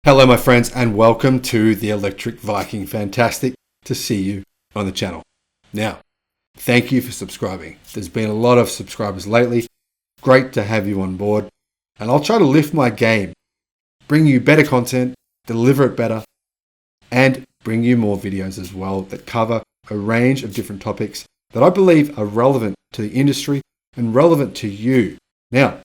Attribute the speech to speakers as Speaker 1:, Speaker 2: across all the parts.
Speaker 1: Hello my friends and welcome to the Electric Viking. Fantastic to see you on the channel. Now, thank you for subscribing. There's been a lot of subscribers lately. Great to have you on board. And I'll try to lift my game, bring you better content, deliver it better, and bring you more videos as well that cover a range of different topics that I believe are relevant to the industry and relevant to you. Now,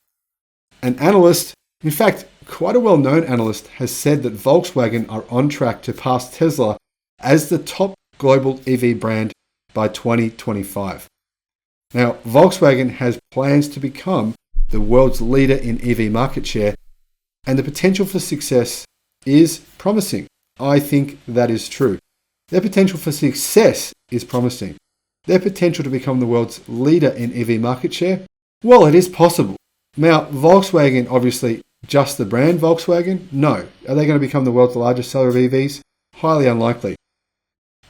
Speaker 1: an analyst, in fact, quite a well-known analyst, has said that Volkswagen are on track to pass Tesla as the top global EV brand by 2025. Now, Volkswagen has plans to become the world's leader in EV market share, and the potential for success is promising. I think that is true. Their potential for success is promising. Their potential to become the world's leader in EV market share, well, it is possible. Now, Volkswagen, obviously, just the brand Volkswagen? No. Are they going to become the world's largest seller of EVs? Highly unlikely.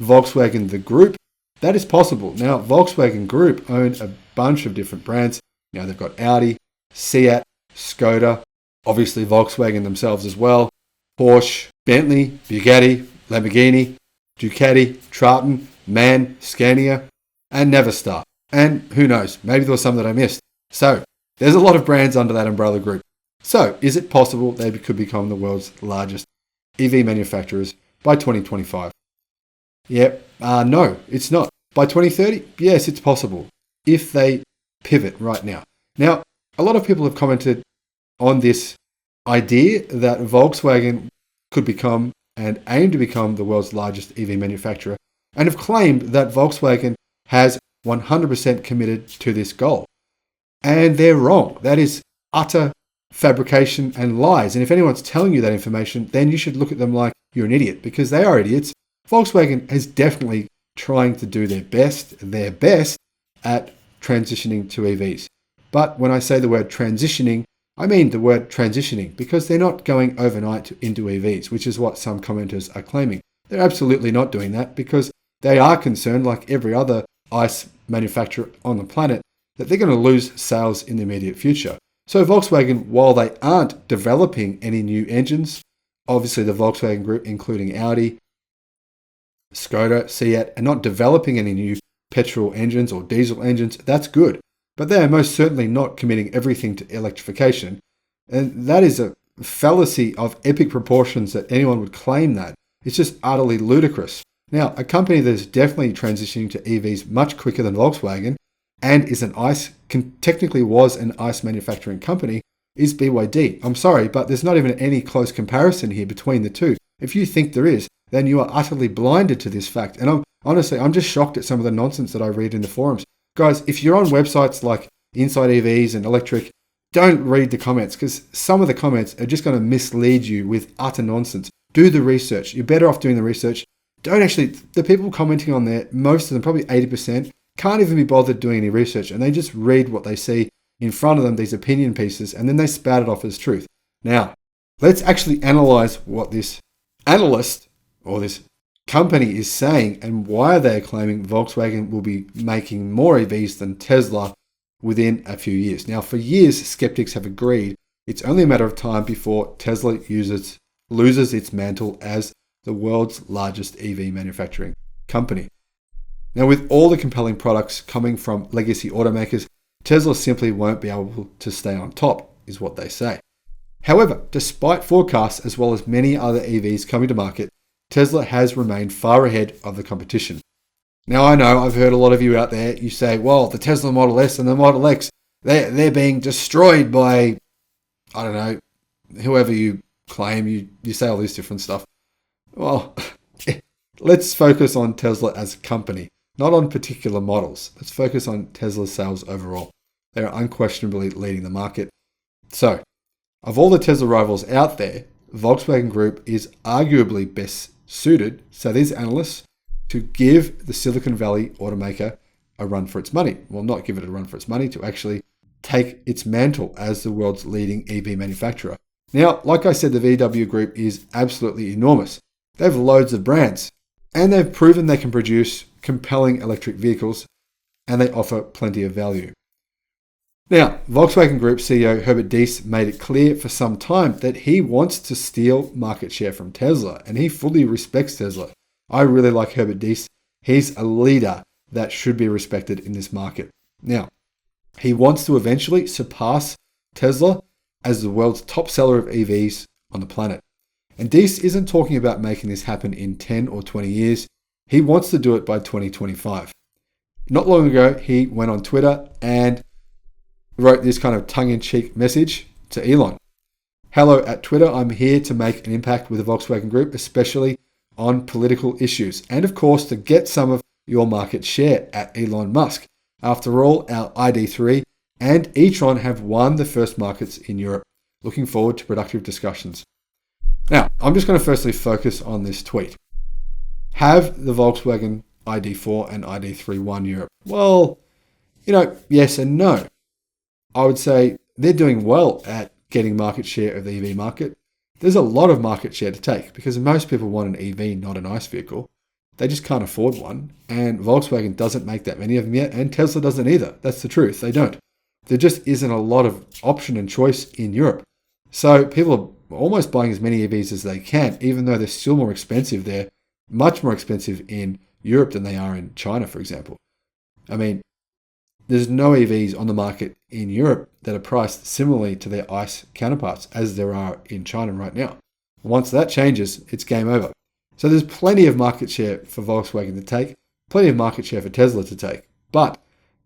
Speaker 1: Volkswagen, the group? That is possible. Now, Volkswagen Group own a bunch of different brands. Now, they've got Audi, Seat, Skoda, obviously Volkswagen themselves as well, Porsche, Bentley, Bugatti, Lamborghini, Ducati, Traton, MAN, Scania, and Navistar. And who knows, maybe there was some that I missed. So, there's a lot of brands under that umbrella group. So, is it possible they could become the world's largest EV manufacturers by 2025? No, it's not. By 2030? Yes, it's possible, if they pivot right now. Now, a lot of people have commented on this idea that Volkswagen could become and aim to become the world's largest EV manufacturer, and have claimed that Volkswagen has 100% committed to this goal. And they're wrong. That is utter fabrication and lies. And if anyone's telling you that information, then you should look at them like you're an idiot, because they are idiots. Volkswagen is definitely trying to do their best at transitioning to EVs. But when I say the word transitioning, I mean the word transitioning, because they're not going overnight into EVs, which is what some commenters are claiming. They're absolutely not doing that, because they are concerned, like every other ICE manufacturer on the planet, that they're going to lose sales in the immediate future. So Volkswagen, while they aren't developing any new engines, obviously the Volkswagen Group, including Audi, Skoda, Seat, are not developing any new petrol engines or diesel engines, that's good. But they are most certainly not committing everything to electrification. And that is a fallacy of epic proportions that anyone would claim that. It's just utterly ludicrous. Now, a company that is definitely transitioning to EVs much quicker than Volkswagen, and is an ICE, technically was an ICE manufacturing company, is BYD. I'm sorry, but there's not even any close comparison here between the two. If you think there is, then you are utterly blinded to this fact. And I'm just shocked at some of the nonsense that I read in the forums. Guys, if you're on websites like Inside EVs and Electric, don't read the comments, because some of the comments are just going to mislead you with utter nonsense. Do the research. You're better off doing the research. The people commenting on there, most of them, probably 80%, can't even be bothered doing any research, and they just read what they see in front of them, these opinion pieces, and then they spout it off as truth. Now, let's actually analyze what this analyst or this company is saying and why they're claiming Volkswagen will be making more EVs than Tesla within a few years. Now, for years, skeptics have agreed it's only a matter of time before Tesla loses its mantle as the world's largest EV manufacturing company. Now, with all the compelling products coming from legacy automakers, Tesla simply won't be able to stay on top, is what they say. However, despite forecasts as well as many other EVs coming to market, Tesla has remained far ahead of the competition. Now, I know I've heard a lot of you out there, you say, well, the Tesla Model S and the Model X, they're being destroyed by, I don't know, whoever you claim, you say all this different stuff. Well, let's focus on Tesla as a company. Not on particular models. Let's focus on Tesla's sales overall. They are unquestionably leading the market. So, of all the Tesla rivals out there, Volkswagen Group is arguably best suited, so these analysts, to give the Silicon Valley automaker a run for its money. Well, not give it a run for its money, to actually take its mantle as the world's leading EV manufacturer. Now, like I said, the VW Group is absolutely enormous. They have loads of brands, and they've proven they can produce compelling electric vehicles, and they offer plenty of value. Now, Volkswagen Group CEO Herbert Diess made it clear for some time that he wants to steal market share from Tesla, and he fully respects Tesla. I really like Herbert Diess. He's a leader that should be respected in this market. Now, he wants to eventually surpass Tesla as the world's top seller of EVs on the planet. And Diess isn't talking about making this happen in 10 or 20 years. He wants to do it by 2025. Not long ago, he went on Twitter and wrote this kind of tongue-in-cheek message to Elon. Hello at Twitter, I'm here to make an impact with the Volkswagen Group, especially on political issues, and of course to get some of your market share at Elon Musk. After all, our ID3 and e-tron have won the first markets in Europe. Looking forward to productive discussions. Now, I'm just going to firstly focus on this tweet. Have the Volkswagen ID4 and ID3 won Europe? Well, yes and no. I would say they're doing well at getting market share of the EV market. There's a lot of market share to take because most people want an EV, not an ICE vehicle. They just can't afford one. And Volkswagen doesn't make that many of them yet, and Tesla doesn't either. That's the truth. They don't. There just isn't a lot of option and choice in Europe. So people are almost buying as many EVs as they can, even though they're still more expensive there, much more expensive in Europe than they are in China, for example. I mean, there's no EVs on the market in Europe that are priced similarly to their ICE counterparts as there are in China right now. Once that changes, it's game over. So there's plenty of market share for Volkswagen to take, plenty of market share for Tesla to take. But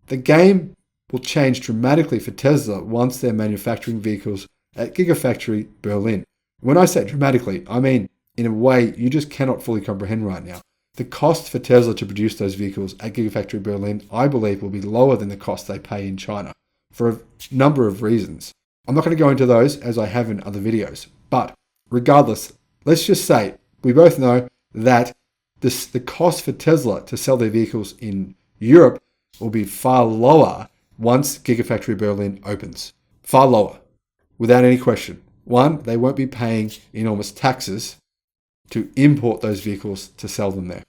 Speaker 1: the game will change dramatically for Tesla once they're manufacturing vehicles at Gigafactory Berlin. When I say dramatically, I mean in a way you just cannot fully comprehend right now. The cost for Tesla to produce those vehicles at Gigafactory Berlin, I believe, will be lower than the cost they pay in China for a number of reasons. I'm not going to go into those as I have in other videos. But regardless, let's just say we both know that the cost for Tesla to sell their vehicles in Europe will be far lower once Gigafactory Berlin opens. Far lower, without any question. One, they won't be paying enormous taxes to import those vehicles to sell them there.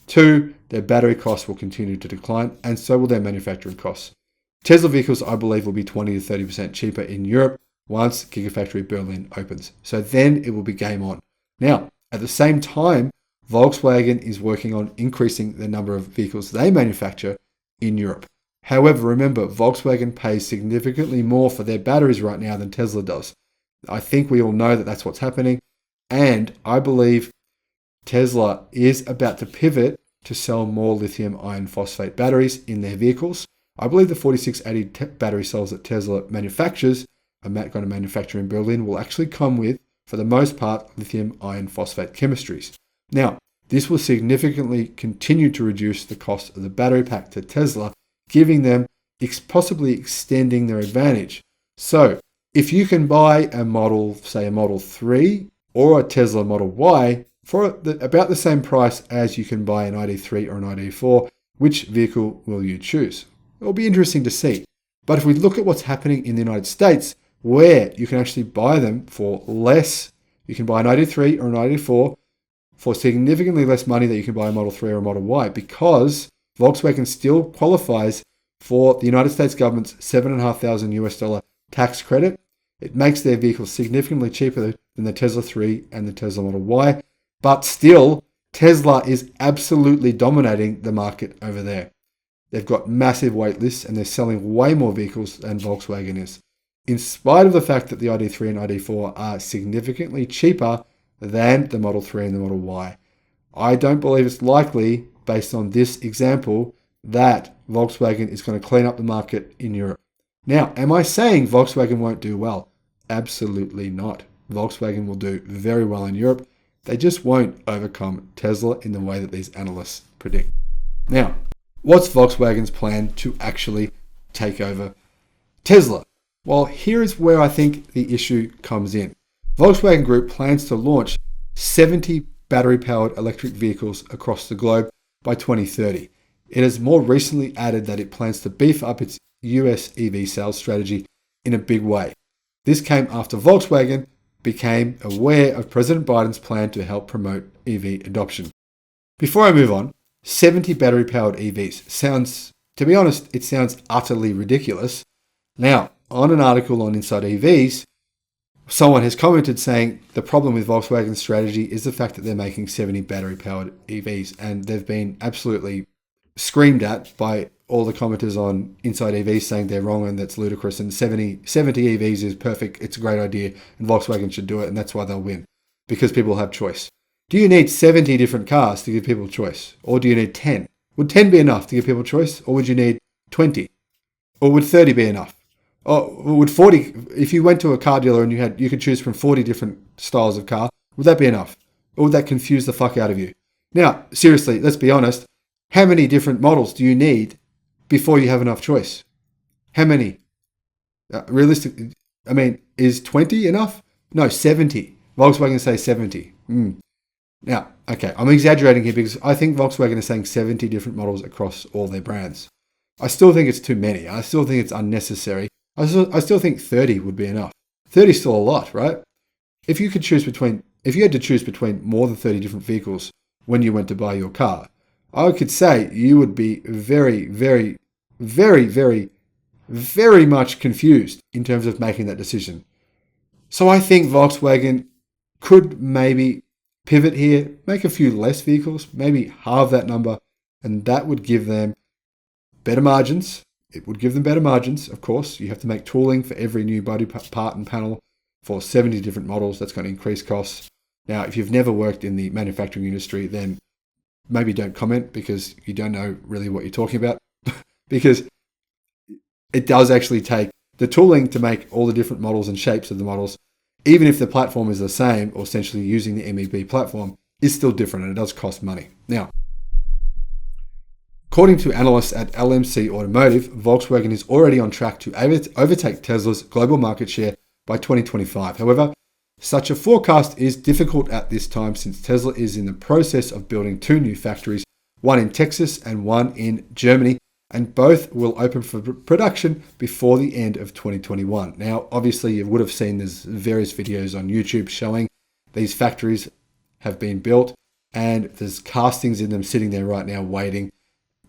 Speaker 1: Two, their battery costs will continue to decline, and so will their manufacturing costs. Tesla vehicles, I believe, will be 20 to 30% cheaper in Europe once Gigafactory Berlin opens. So then it will be game on. Now, at the same time, Volkswagen is working on increasing the number of vehicles they manufacture in Europe. However, remember, Volkswagen pays significantly more for their batteries right now than Tesla does. I think we all know that that's what's happening. And I believe Tesla is about to pivot to sell more lithium iron phosphate batteries in their vehicles. I believe the 4680 battery cells that Tesla manufactures, are going to manufacture in Berlin, will actually come with, for the most part, lithium iron phosphate chemistries. Now, this will significantly continue to reduce the cost of the battery pack to Tesla, giving them possibly extending their advantage. So, if you can buy a Model 3 or a Tesla Model Y for about the same price as you can buy an ID3 or an ID4, which vehicle will you choose? It'll be interesting to see. But if we look at what's happening in the United States, where you can actually buy them for less, you can buy an ID3 or an ID4 for significantly less money than you can buy a Model 3 or a Model Y, because Volkswagen still qualifies for the United States government's $7,500 US tax credit. It makes their vehicles significantly cheaper than the Tesla 3 and the Tesla Model Y, but still, Tesla is absolutely dominating the market over there. They've got massive wait lists and they're selling way more vehicles than Volkswagen is, in spite of the fact that the ID3 and ID4 are significantly cheaper than the Model 3 and the Model Y. I don't believe it's likely, based on this example, that Volkswagen is going to clean up the market in Europe. Now, am I saying Volkswagen won't do well? Absolutely not. Volkswagen will do very well in Europe. They just won't overcome Tesla in the way that these analysts predict. Now, what's Volkswagen's plan to actually take over Tesla? Well, here is where I think the issue comes in. Volkswagen Group plans to launch 70 battery-powered electric vehicles across the globe by 2030. It has more recently added that it plans to beef up its US EV sales strategy in a big way. This came after Volkswagen became aware of President Biden's plan to help promote EV adoption. Before I move on, 70 battery-powered EVs sounds, to be honest, it sounds utterly ridiculous. Now, on an article on Inside EVs, someone has commented saying the problem with Volkswagen's strategy is the fact that they're making 70 battery-powered EVs, and they've been absolutely screamed at by all the commenters on Inside EVs saying they're wrong and that's ludicrous, and 70 EVs is perfect, it's a great idea, and Volkswagen should do it, and that's why they'll win, because people have choice. Do you need 70 different cars to give people choice? Or do you need 10? Would 10 be enough to give people choice? Or would you need 20? Or would 30 be enough? Or would 40, if you went to a car dealer and you could choose from 40 different styles of car, would that be enough? Or would that confuse the fuck out of you? Now, seriously, let's be honest. How many different models do you need before you have enough choice? How many? Realistically, I mean, is 20 enough? No, 70. Volkswagen say 70. Now, okay, I'm exaggerating here because I think Volkswagen is saying 70 different models across all their brands. I still think it's too many. I still think it's unnecessary. I still think 30 would be enough. 30 is still a lot, right? If you had to choose between more than 30 different vehicles when you went to buy your car, I could say you would be very, very, very, very, very much confused in terms of making that decision. So I think Volkswagen could maybe pivot here, make a few less vehicles, maybe halve that number, and that would give them better margins. It would give them better margins, of course. You have to make tooling for every new body part and panel for 70 different models. That's going to increase costs. Now, if you've never worked in the manufacturing industry, then maybe don't comment because you don't know really what you're talking about. Because it does actually take the tooling to make all the different models and shapes of the models, even if the platform is the same, or essentially using the MEB platform, is still different and it does cost money. Now, according to analysts at LMC Automotive, Volkswagen is already on track to overtake Tesla's global market share by 2025. However, such a forecast is difficult at this time since Tesla is in the process of building 2 new factories, one in Texas and one in Germany, and both will open for production before the end of 2021. Now, obviously, you would have seen there's various videos on YouTube showing these factories have been built, and there's castings in them sitting there right now waiting.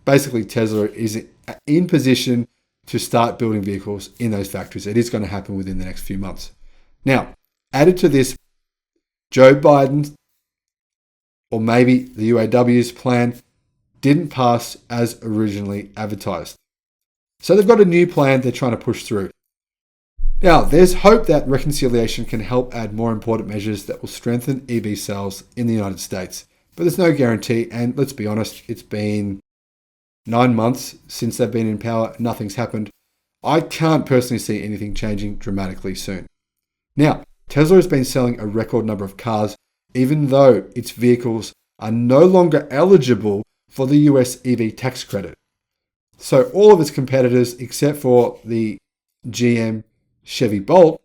Speaker 1: Basically, Tesla is in position to start building vehicles in those factories. It is going to happen within the next few months. Now, added to this, Joe Biden, or maybe the UAW's plan, didn't pass as originally advertised. So they've got a new plan they're trying to push through. Now, there's hope that reconciliation can help add more important measures that will strengthen EV sales in the United States. But there's no guarantee, and let's be honest, it's been 9 months since they've been in power. Nothing's happened. I can't personally see anything changing dramatically soon. Now, Tesla has been selling a record number of cars, even though its vehicles are no longer eligible for the US EV tax credit. So all of its competitors, except for the GM Chevy Bolt,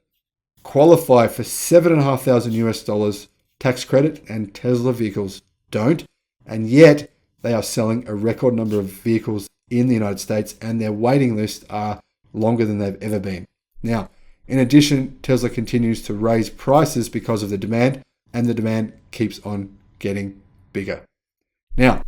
Speaker 1: qualify for $7,500 US tax credit, and Tesla vehicles don't. And yet they are selling a record number of vehicles in the United States, and their waiting lists are longer than they've ever been. Now, in addition, Tesla continues to raise prices because of the demand, and the demand keeps on getting bigger. Now,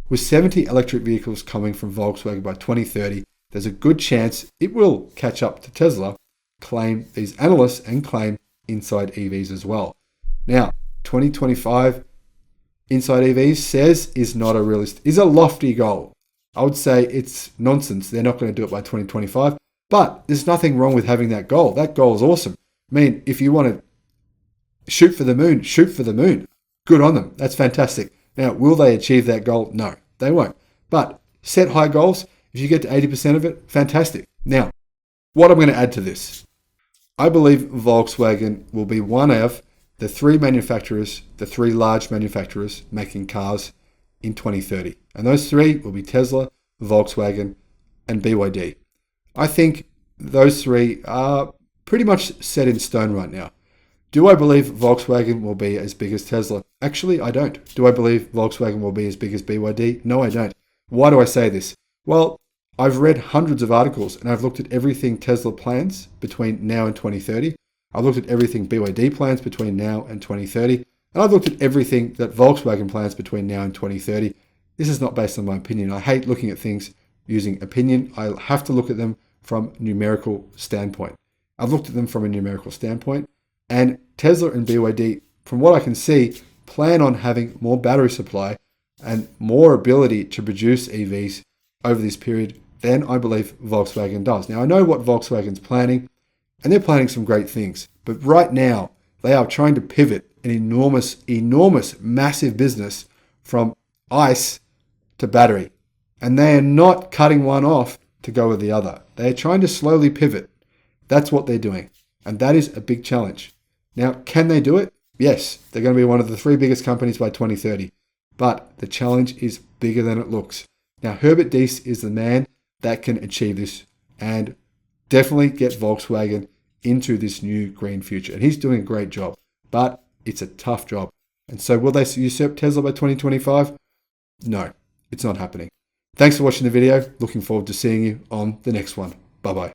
Speaker 1: with 70 electric vehicles coming from Volkswagen by 2030, there's a good chance it will catch up to Tesla, claim these analysts, and claim Inside EVs as well. Now, 2025 Inside EVs says is a lofty goal. I would say it's nonsense. They're not going to do it by 2025, but there's nothing wrong with having that goal. That goal is awesome. I mean, if you want to shoot for the moon, shoot for the moon. Good on them. That's fantastic. Now, will they achieve that goal? No, they won't. But set high goals. If you get to 80% of it, fantastic. Now, what I'm going to add to this. I believe Volkswagen will be one of the 3 large manufacturers making cars in 2030. And those 3 will be Tesla, Volkswagen, and BYD. I think those 3 are pretty much set in stone right now. Do I believe Volkswagen will be as big as Tesla? Actually, I don't. Do I believe Volkswagen will be as big as BYD? No, I don't. Why do I say this? Well, I've read hundreds of articles and I've looked at everything Tesla plans between now and 2030. I've looked at everything BYD plans between now and 2030. And I've looked at everything that Volkswagen plans between now and 2030. This is not based on my opinion. I hate looking at things using opinion. I have to look at them from numerical standpoint. I've looked at them from a numerical standpoint, and Tesla and BYD, from what I can see, plan on having more battery supply and more ability to produce EVs over this period than I believe Volkswagen does. Now, I know what Volkswagen's planning, and they're planning some great things, but right now they are trying to pivot an enormous, massive business from ICE to battery, and they are not cutting one off to go with the other. They are trying to slowly pivot. That's what they're doing, and that is a big challenge. Now, can they do it? Yes, they're going to be one of the 3 biggest companies by 2030, but the challenge is bigger than it looks. Now, Herbert Diess is the man that can achieve this and definitely get Volkswagen into this new green future, and he's doing a great job, but it's a tough job. And so will they usurp Tesla by 2025? No, it's not happening. Thanks for watching the video. Looking forward to seeing you on the next one. Bye-bye.